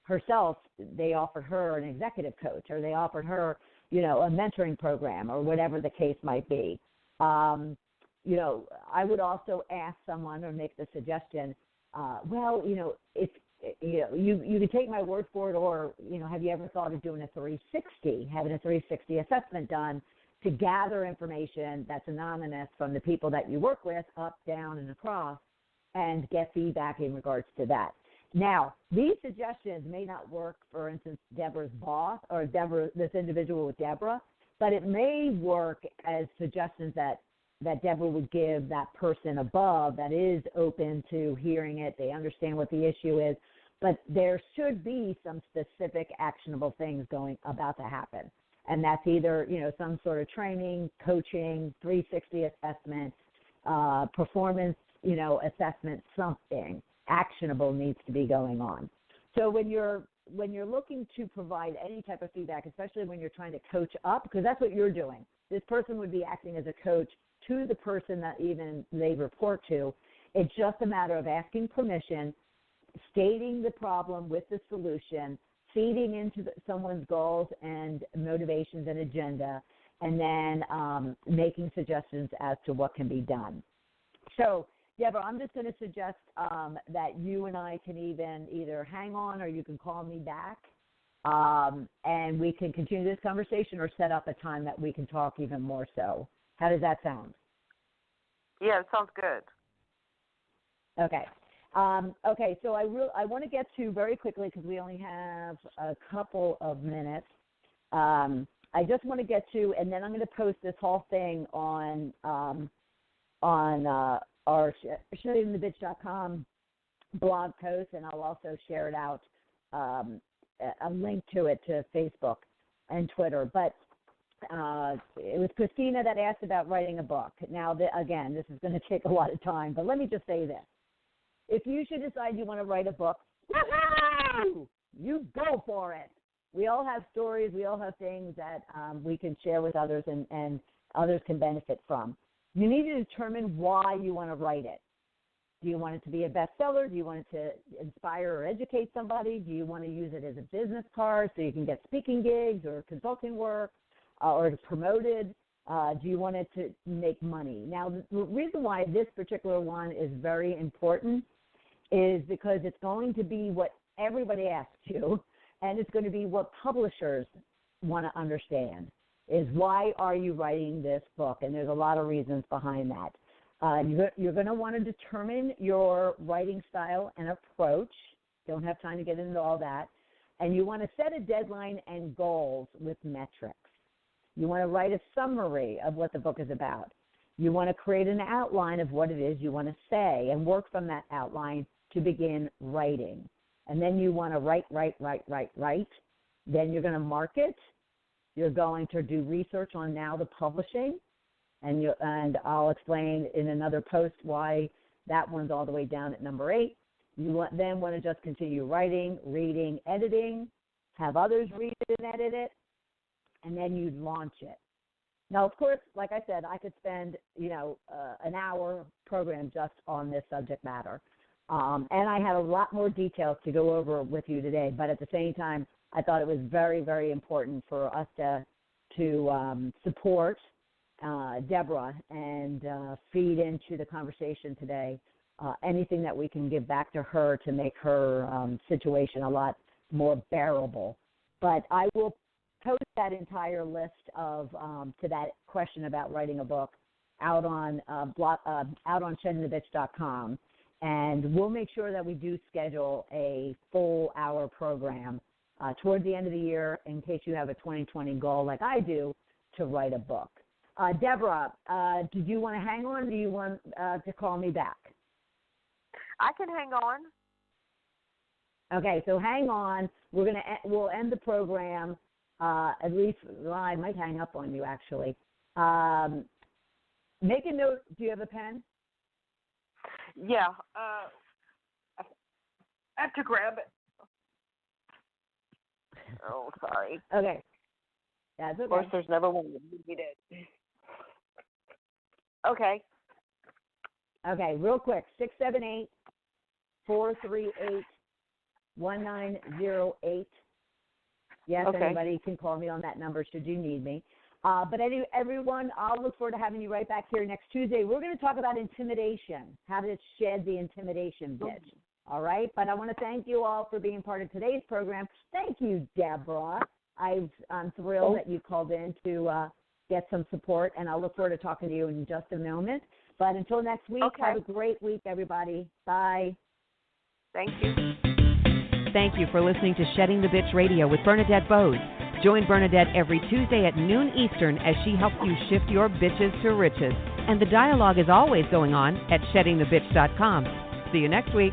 herself, they offered her an executive coach, or they offered her, a mentoring program, or whatever the case might be. I would also ask someone or make the suggestion, if you can take my word for it, or, have you ever thought of doing having a 360 assessment done to gather information that's anonymous from the people that you work with, up, down, and across, and get feedback in regards to that. Now, these suggestions may not work, for instance, Deborah's boss or this individual with Deborah, but it may work as suggestions that Deborah would give that person above that is open to hearing it. They understand what the issue is, but there should be some specific actionable things about to happen. And that's either, some sort of training, coaching, 360 assessment, performance, assessment, something actionable needs to be going on. So when you're looking to provide any type of feedback, especially when you're trying to coach up, because that's what you're doing. This person would be acting as a coach to the person that even they report to. It's just a matter of asking permission, stating the problem with the solution, feeding into someone's goals and motivations and agenda, and then making suggestions as to what can be done. So, Deborah, I'm just going to suggest that you and I can either hang on, or you can call me back, and we can continue this conversation, or set up a time that we can talk even more so. How does that sound? Yeah, it sounds good. Okay. So I want to get to very quickly, because we only have a couple of minutes. I just want to get to, and then I'm going to post this whole thing on our SheddingTheBitch.com blog post, and I'll also share it out, a link to it to Facebook and Twitter. But it was Christina that asked about writing a book. Now, again, this is going to take a lot of time, but let me just say this. If you should decide you want to write a book, you go for it. We all have stories. We all have things that we can share with others, and others can benefit from. You need to determine why you want to write it. Do you want it to be a bestseller? Do you want it to inspire or educate somebody? Do you want to use it as a business card so you can get speaking gigs or consulting work, or promoted? Do you want it to make money? Now, the reason why this particular one is very important is because it's going to be what everybody asks you, and it's going to be what publishers want to understand, is why are you writing this book? And there's a lot of reasons behind that. You're going to want to determine your writing style and approach. Don't have time to get into all that. And you want to set a deadline and goals with metrics. You want to write a summary of what the book is about. You want to create an outline of what it is you want to say, and work from that outline to begin writing. And then you want to write. Then you're going to market. You're going to do research on now the publishing, and I'll explain in another post why that one's all the way down at number 8. You then want to just continue writing, reading, editing, have others read it and edit it, and then you launch it. Now, of course, like I said, I could spend an hour program just on this subject matter, and I have a lot more details to go over with you today. But at the same time, I thought it was very, very important for us to support Deborah and feed into the conversation today anything that we can give back to her to make her situation a lot more bearable. But I will post that entire list of to that question about writing a book out on SheddingTheBitch.com, and we'll make sure that we do schedule a full hour program toward the end of the year in case you have a 2020 goal like I do to write a book. Deborah, did you want to hang on, or do you want to call me back? I can hang on. Okay, so hang on. We'll end the program. At least, well, I might hang up on you actually. Make a note. Do you have a pen? Yeah. I have to grab it. Oh, sorry. Okay. That's okay. Of course, there's never one that need it. Okay. Okay, real quick. 678-438-1908. Yes, Okay. anybody can call me on that number should you need me. But everyone, I'll look forward to having you right back here next Tuesday. We're going to talk about intimidation, how to shed the intimidation bitch. All right? But I want to thank you all for being part of today's program. Thank you, Deborah. I'm thrilled that you called in to get some support, and I'll look forward to talking to you in just a moment. But until next week, have a great week, everybody. Bye. Thank you. Thank you for listening to Shedding the Bitch Radio with Bernadette Boas. Join Bernadette every Tuesday at noon Eastern as she helps you shift your bitches to riches. And the dialogue is always going on at sheddingthebitch.com. See you next week.